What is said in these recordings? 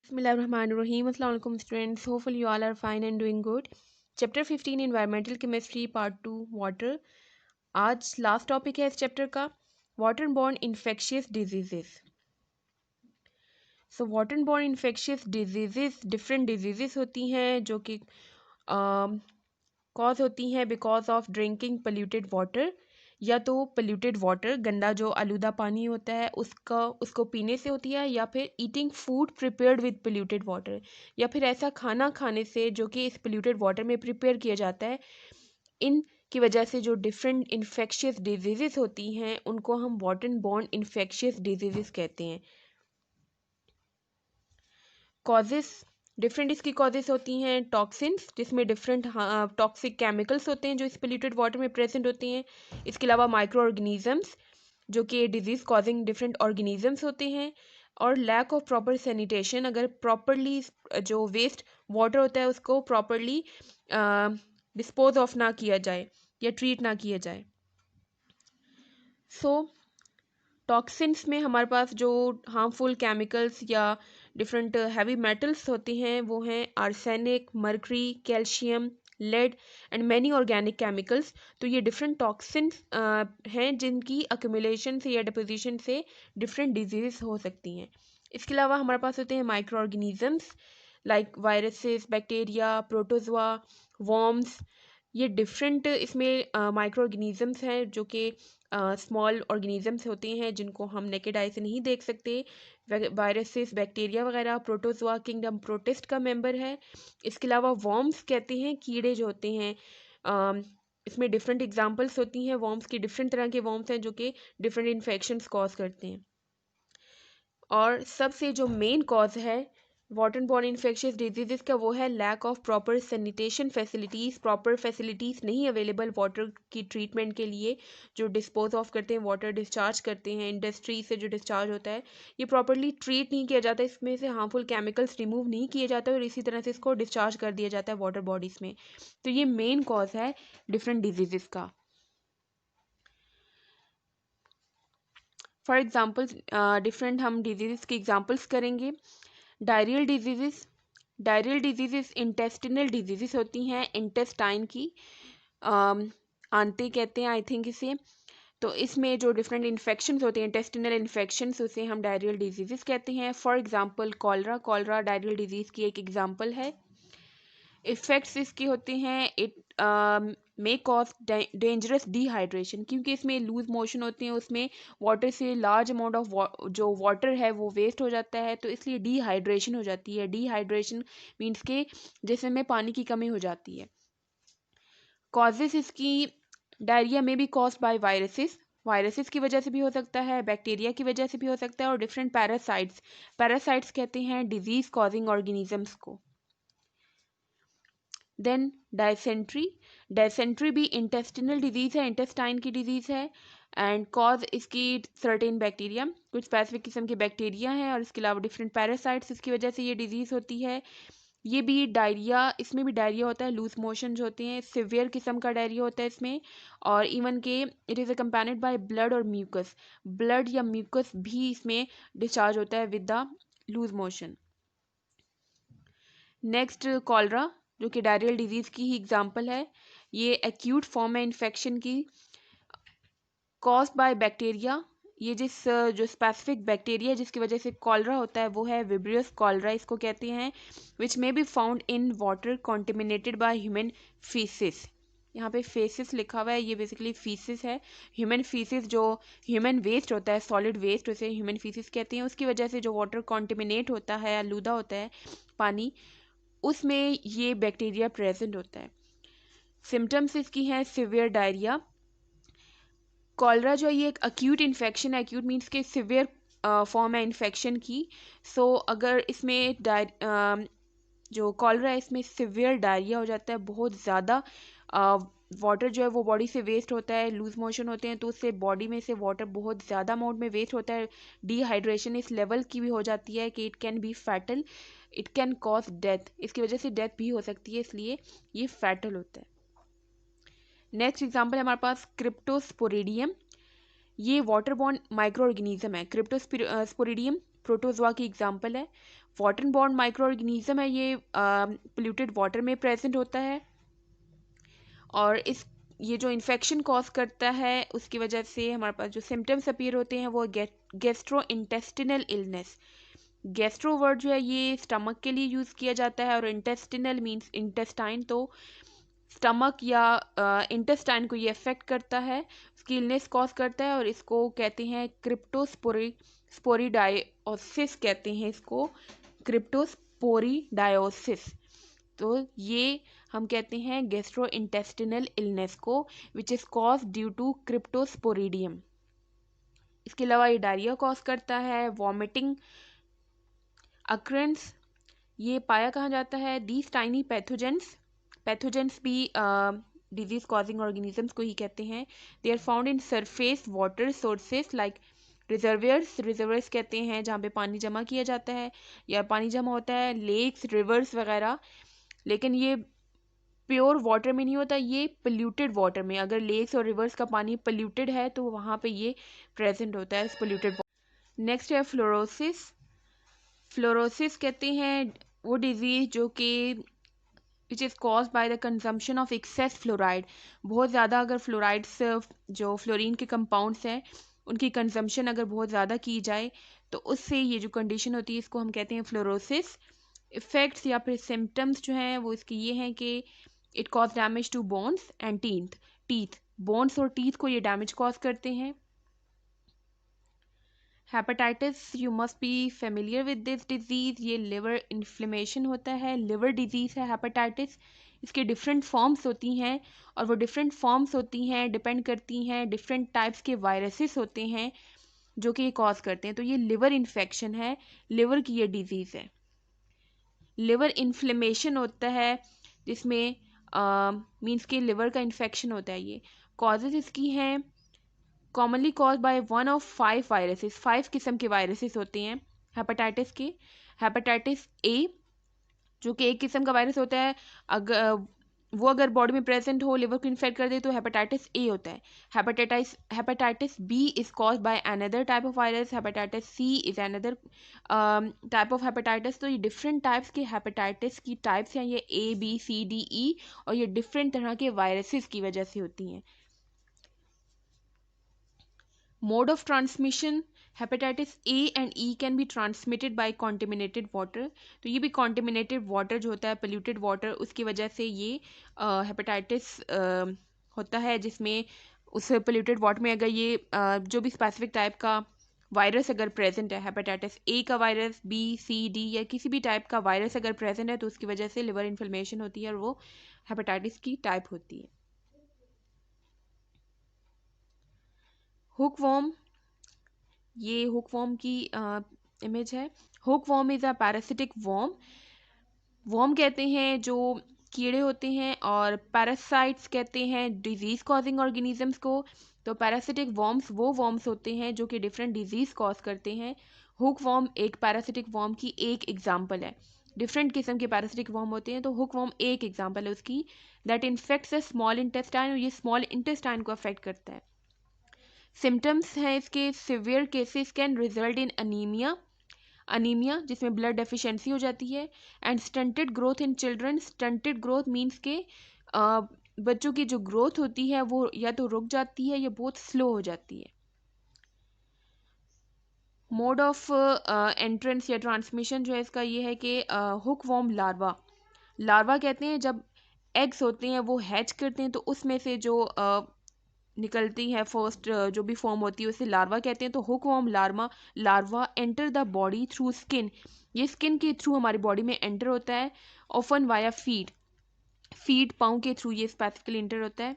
Bismillahirrahmanirrahim. Assalamu alaikum students. Hopefully you all are fine and doing good. Chapter 15 Environmental Chemistry Part 2 Water. आज last topic है इस chapter का water borne infectious diseases. So water borne infectious diseases different diseases होती हैं जो कि cause होती हैं because of drinking polluted water, या तो पोल्यूटेड वाटर गंदा जो आलूदा पानी होता है उसको पीने से होती है, या फिर eating food prepared with polluted water, या फिर ऐसा खाना खाने से जो कि इस पोल्यूटेड वाटर में प्रिपेयर किया जाता है. इन की वजह से जो डिफरेंट इन्फेक्शियस डिजीजेस होती हैं उनको हम वाटर बॉर्न इन्फेक्शियस डिजीजेस कहते हैं. कॉजेस डिफरेंट इसकी कॉजेस होती हैं. टॉक्सिन्स जिसमें डिफरेंट टॉक्सिक केमिकल्स होते हैं जो इस पोल्यूटेड वाटर में प्रेजेंट होते हैं. इसके अलावा माइक्रो ऑर्गेनिजम्स जो कि डिजीज कॉजिंग डिफरेंट ऑर्गेनिजम्स होते हैं. और लैक ऑफ प्रॉपर सैनिटेशन, अगर प्रॉपरली जो वेस्ट वाटर होता है उसको प्रॉपरली डिस्पोज ऑफ ना किया जाए या ट्रीट ना किया जाए. सो टॉक्सिन्स में हमारे पास जो हार्मफुल केमिकल्स या डिफरेंट हैवी मेटल्स होते हैं वो हैं arsenic, mercury, calcium, lead and many organic chemicals. तो ये डिफरेंट टॉक्सिन्स हैं जिनकी अक्यूमुलेशन से या डिपोजिशन से डिफरेंट डिजीज़ हो सकती हैं. इसके अलावा हमारे पास होते हैं micro organisms like viruses, bacteria, protozoa, worms. ये डिफरेंट इसमें माइक्रो ऑर्गेनिजम्स हैं जो कि स्मॉल ऑर्गेनिजम्स होते हैं जिनको हम नेकेड आई से नहीं देख सकते. वायरसेस, बैक्टीरिया वगैरह. प्रोटोजोआ किंगडम प्रोटिस्ट का मेंबर है. इसके अलावा वॉर्म्स कहते हैं कीड़े जो होते हैं. इसमें डिफरेंट एग्जांपल्स होती हैं वॉर्म्स की. डिफरेंट तरह के वॉर्म्स हैं जो कि डिफरेंट इन्फेक्शंस कॉज करते हैं. और सबसे जो मेन कॉज है वाटर बॉर्न इन्फेक्शियस डिजीज़ का वो है lack of proper sanitation facilities. Proper facilities नहीं अवेलेबल वाटर की ट्रीटमेंट के लिए. जो डिस्पोज ऑफ करते हैं वाटर, डिस्चार्ज करते हैं इंडस्ट्री से जो डिस्चार्ज होता है, ये प्रॉपरली ट्रीट नहीं किया जाता. इसमें से हार्मफुल केमिकल्स रिमूव नहीं किए जाते और इसी तरह से इसको डिस्चार्ज कर दिया जाता है वाटर बॉडीज़ में. तो ये मेन कॉज है डिफरेंट डिजीज़ का. फॉर एग्जाम्पल डिफरेंट हम डिजीज़ के एग्जाम्पल्स करेंगे. Diarrhoeal disease. Diarrhoeal disease intestinal disease होती हैं इंटेस्टाइन की. आंते कहते हैं आई थिंक इसे. तो इसमें जो डिफरेंट इन्फेक्शंस होते हैं इंटेस्टिनल इन्फेक्शंस उसे हम डायरियल डिजीज़ कहते हैं. For example cholera. Cholera diarrhoeal disease की एक एग्जांपल है. इफ़ेक्ट्स इसके होते हैं it may cause dangerous dehydration, क्योंकि इसमें लूज मोशन होते हैं, उसमें वाटर से लार्ज अमाउंट ऑफ जो वाटर है वो वेस्ट हो जाता है, तो इसलिए डिहाइड्रेशन हो जाती है. डिहाइड्रेशन मीन्स के जिसम में पानी की कमी हो जाती है. कॉजेस इसकी डायरिया में भी कॉज बाय वायरसेस. वायरसेस की वजह से भी हो सकता है, बैक्टीरिया की वजह से भी हो सकता है, और डिफरेंट पैरासाइट्स. पैरासाइट्स कहते हैं डिजीज कॉजिंग ऑर्गेनिजम्स को. Then dysentery. डायसेंट्री भी इंटेस्टिनल डिजीज़ है, इंटेस्टाइन की डिजीज़ है. एंड कॉज इसकी सर्टेन बैक्टीरिया, कुछ स्पेसिफिक किस्म के बैक्टीरिया हैं, और इसके अलावा डिफरेंट पैरासाइट्स इसकी वजह से ये डिजीज़ होती है. ये भी डायरिया, इसमें भी डायरिया होता है, लूज मोशन जो होते हैं, सिवियर किस्म का डायरिया होता है इसमें. और इवन के it is accompanied by blood और म्यूकस. ब्लड या म्यूकस भी इसमें डिस्चार्ज होता है with the loose motion. Next cholera जो कि डायरियल डिजीज़ की ही एग्जांपल है. ये एक्यूट फॉर्म है इन्फेक्शन की, कॉज बाय बैक्टीरिया. ये जो स्पेसिफिक बैक्टीरिया जिसकी वजह से कॉलरा होता है वो है विब्रियस कॉलरा इसको कहते हैं, which may be found in water contaminated by human faeces. यहाँ पे फेसिस लिखा हुआ है, ये बेसिकली फीसिस है. ह्यूमन फीसिस जो ह्यूमन वेस्ट होता है, सॉलिड वेस्ट, उसे ह्यूमन फीसिस कहते हैं. उसकी वजह से जो वाटर कॉन्टेमिनेट होता है, आलूदा होता है पानी, उसमें ये बैक्टीरिया प्रेजेंट होता है. सिम्टम्स इसकी हैं सिवियर डायरिया. कॉलरा जो है ये एक अक्यूट इन्फेक्शन है. अक्यूट मीन्स के सिवियर फॉर्म है इन्फेक्शन की. सो अगर इसमें जो कॉलरा है इसमें सिवियर डायरिया हो जाता है, बहुत ज़्यादा वाटर जो है वो बॉडी से वेस्ट होता है, लूज मोशन होते हैं, तो उससे बॉडी में से वाटर बहुत ज़्यादा अमाउंट में वेस्ट होता है. डिहाइड्रेशन इस लेवल की भी हो जाती है कि it can be fatal, it can cause death. इसकी वजह से डेथ भी हो सकती है, इसलिए ये फैटल होता है. नेक्स्ट एग्जांपल है हमारे पास क्रिप्टोस्पोरिडियम. ये वाटर बॉर्न माइक्रो ऑर्गेनिज्म है. क्रिप्टोस्पोरिडियम प्रोटोजोआ की एग्जाम्पल है। वाटर बॉर्न माइक्रो ऑर्गेनिज्म है, ये पोल्यूटेड वाटर में प्रेजेंट होता है और ये जो इन्फेक्शन कॉज करता है उसकी वजह से हमारे पास जो सिम्टम्स अपीयर होते हैं वो gastro intestinal illness. Gastro word जो है ये स्टमक के लिए यूज़ किया जाता है और इंटेस्टिनल मींस इंटेस्टाइन, तो स्टमक या इंटेस्टाइन को ये अफेक्ट करता है, उसकी इलनेस कॉज करता है और इसको कहते हैं क्रिप्टोस्पोरिडायोसिस कहते हैं इसको, क्रिप्टोस्पोरिडायोसिस। तो ये हम कहते हैं गैस्ट्रो इंटेस्टिनल इलनेस को which is cause due to cryptosporidium. इसके अलावा ये डायरिया कॉज करता है, वॉमिटिंग अक्रेंस। ये पाया कहाँ जाता है, दीज टाइनी पैथोजेंस भी डिजीज कॉजिंग ऑर्गेनिजम्स को ही कहते हैं। They are found in surface water sources like reservoirs कहते हैं जहाँ पे पानी जमा किया जाता है या पानी जमा होता है, लेक्स, रिवर्स वगैरह। लेकिन ये प्योर वाटर में नहीं होता, ये पोल्यूटेड वाटर में, अगर लेक्स और रिवर्स का पानी पोल्यूटेड है तो वहाँ पे ये प्रेजेंट होता है इस पोल्यूटेड। नेक्स्ट है फ्लोरोसिस। फ्लोरोसिस कहते हैं वो डिजीज जो कि which is cause by the consumption of excess fluoride. बहुत ज़्यादा अगर फ्लोराइड्स जो फ्लोरीन के कंपाउंड्स हैं उनकी कंजम्पशन अगर बहुत ज़्यादा की जाए तो उससे ये जो कंडीशन होती है इसको हम कहते हैं फ्लोरोसिस। इफ़ेक्ट्स या फिर सिम्टम्स जो हैं वो इसके ये हैं कि it cause damage to bones and teeth. Bones और टीथ को ये डैमेज कॉज करते हैं। Hepatitis, you must be familiar with this disease. ये लिवर इन्फ्लेमेशन होता है, लिवर डिजीज़ है हेपेटाइटिस। इसके डिफरेंट फॉर्म्स होती हैं और वो डिफरेंट फॉर्म्स होती हैं डिपेंड करती हैं डिफरेंट टाइप्स के वायरसेस होते हैं जो कि ये कॉज करते हैं। तो ये लिवर इन्फेक्शन है, लिवर की ये डिजीज़ है। लिवर इन्फ्लेमेशन होता है जिसमें मीन्स के लिवर का इन्फेक्शन होता है। ये कॉजेज इसकी हैं commonly cause by one of 5 viruses. 5 किस्म के वायरसेस होते हैं हेपेटाइटिस के। हेपेटाइटिस ए जो कि एक किस्म का वायरस होता है, अगर बॉडी में प्रेजेंट हो, लिवर को इन्फेक्ट कर दे तो हेपेटाइटिस ए होता है। Hepatitis B is caused by another type of virus. Hepatitis C is another type of hepatitis. तो ये डिफरेंट टाइप्स के हेपेटाइटिस की टाइप्स हैं, ये A B C D E, और ये डिफरेंट तरह के वायरसेस की वजह से होती हैं। Mode of transmission, hepatitis A and E can be transmitted by contaminated water. तो ये भी कॉन्टेमिनेटेड वाटर जो होता है, पोल्यूटेड वाटर, उसकी वजह से ये हेपेटाइटिस होता है, जिसमें उस पोल्यूटेड वाटर में अगर ये जो भी स्पेसिफिक टाइप का वायरस अगर प्रेजेंट है, हेपेटाइटिस ए का वायरस, बी सी डी या किसी भी टाइप का वायरस अगर प्रेजेंट है तो उसकी वजह से लिवर इन्फ्लेमेशन होती है और वो हेपेटाइटिस की टाइप होती है। हुकवॉर्म, ये हुकवॉर्म की इमेज है। Hookworm is a parasitic worm. Worm कहते हैं जो कीड़े होते हैं और पैरासाइट्स कहते हैं डिजीज़ कॉजिंग ऑर्गेनिजम्स को। तो पैरासिटिक वॉर्म्स वो वॉर्म्स होते हैं जो कि डिफरेंट डिजीज़ कॉज करते हैं। हुक वॉर्म एक पैरासिटिक वॉर्म की एक एग्जाम्पल है। डिफरेंट किस्म के पैरासिटिक वॉर्म होते हैं, तो हुक वॉर्म एक एग्जाम्पल है उसकी, that infects the small intestine, और ये स्मॉल इंटेस्टाइन को अफेक्ट करता है। सिम्टम्स हैं इसके, severe cases can result in anaemia जिसमें ब्लड डेफिशिएंसी हो जाती है, and stunted growth in children. Stunted growth means के बच्चों की जो ग्रोथ होती है वो या तो रुक जाती है या बहुत स्लो हो जाती है। मोड ऑफ एंट्रेंस या ट्रांसमिशन जो है इसका ये है कि हुक वॉर्म लार्वा कहते हैं जब एग्स होते हैं वो हैच करते हैं तो उसमें से जो निकलती है फर्स्ट जो भी फॉर्म होती है उसे लार्वा कहते हैं। तो hookworm larva enter the body through skin, ये स्किन के थ्रू हमारी बॉडी में एंटर होता है, ऑफन वाया फीड पाँव के थ्रू ये स्पेसिफिकली एंटर होता है।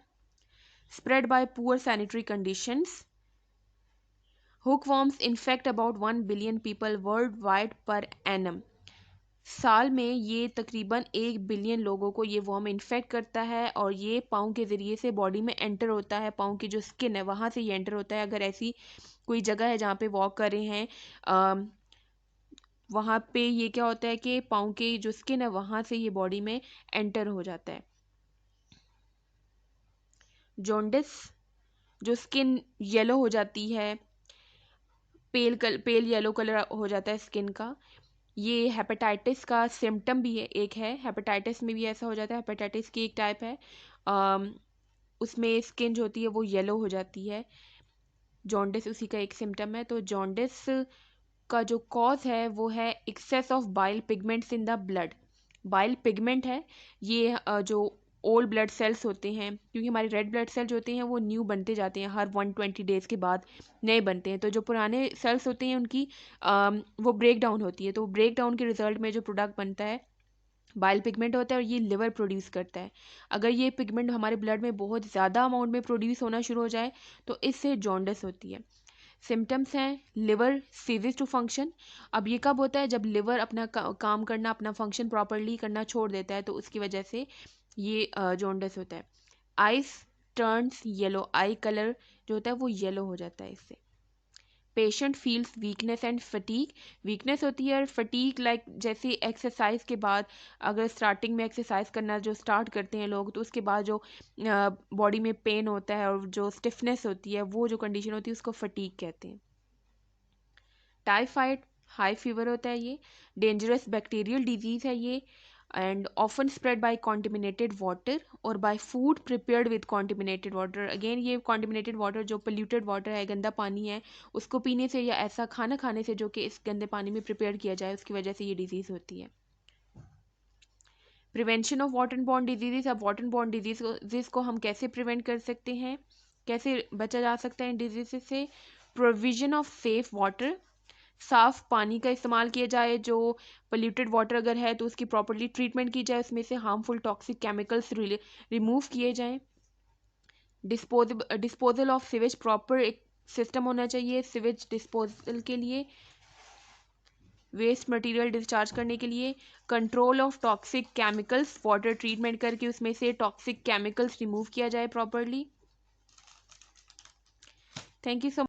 Spread by poor sanitary conditions. Hookworms infect about 1 billion people worldwide per annum. साल में ये तकरीबन 1 बिलियन लोगों को ये वॉर्म इन्फेक्ट करता है और ये पाँव के ज़रिए से बॉडी में एंटर होता है। पाँव की जो स्किन है वहाँ से ये एंटर होता है। अगर ऐसी कोई जगह है जहाँ पे वॉक कर रहे हैं वहाँ पे ये क्या होता है कि पाँव की जो स्किन है वहाँ से ये बॉडी में एंटर हो जाता है। जॉन्डिस, जो स्किन येलो हो जाती है, पेल येलो कलर हो जाता है स्किन का। ये हेपेटाइटिस का सिम्टम भी है, एक है हेपेटाइटिस में भी ऐसा हो जाता है। हेपेटाइटिस की एक टाइप है, अम, उसमें स्किन जो होती है वो येलो हो जाती है। जॉन्डिस उसी का एक सिम्टम है। तो जॉन्डिस का जो कॉज है वो है excess of bile pigments in the blood. Bile pigment है ये, जो ओल्ड ब्लड सेल्स होते हैं, क्योंकि हमारे रेड ब्लड सेल जो होते हैं वो न्यू बनते जाते हैं, हर 120 डेज के बाद नए बनते हैं। तो जो पुराने सेल्स होते हैं उनकी वो ब्रेक डाउन होती है। तो ब्रेक डाउन के रिजल्ट में जो प्रोडक्ट बनता है बाइल पिगमेंट होता है, और ये लिवर प्रोड्यूस करता है। अगर ये पिगमेंट हमारे ब्लड में बहुत ज़्यादा अमाउंट में प्रोड्यूस होना शुरू हो जाए तो इससे जॉन्डिस होती है। सिम्टम्स हैं लिवर सीजेस टू फंक्शन। अब ये कब होता है? जब लिवर अपना काम करना, अपना फंक्शन प्रॉपरली करना छोड़ देता है, तो उसकी वजह से ये जॉन्डिस होता है। आइस टर्न्स येलो, आई कलर जो होता है वो येलो हो जाता है इससे। Patient feels weakness and fatigue. Weakness होती है और फटीक लाइक जैसे एक्सरसाइज के बाद, अगर स्टार्टिंग में एक्सरसाइज करना जो स्टार्ट करते हैं लोग, तो उसके बाद जो बॉडी में पेन होता है और जो स्टिफनेस होती है, वो जो कंडीशन होती है उसको फटीक कहते हैं। टाइफाइड हाई फीवर होता है, ये डेंजरस बैक्टीरियल डिजीज है ये, and often spread by contaminated water और by food prepared with contaminated water. Again ये कॉन्टिमिनेटेड वाटर जो पोल्यूटेड वाटर है, गंदा पानी है, उसको पीने से या ऐसा खाना खाने से जो कि इस गंदे पानी में प्रिपेयर किया जाए, उसकी वजह से ये डिजीज़ होती है। Prevention of water borne disease. अब वाटर बॉर्न डिजीज़ को हम कैसे प्रिवेंट कर सकते हैं, कैसे बचा जा सकता है इन डिजीज़ से? प्रोविजन ऑफ सेफ वाटर, साफ पानी का इस्तेमाल किया जाए। जो पोल्यूटेड वाटर अगर है तो उसकी प्रॉपर्ली ट्रीटमेंट की जाए, उसमें से हार्मफुल टॉक्सिक केमिकल्स रिमूव किए जाएं। डिस्पोजल ऑफ सीवेज, प्रॉपर एक सिस्टम होना चाहिए सीवेज डिस्पोजल के लिए, वेस्ट मटेरियल डिस्चार्ज करने के लिए। Control of toxic chemicals, water treatment करके उसमें से टॉक्सिक केमिकल्स रिमूव किया जाए प्रॉपरली। Thank you so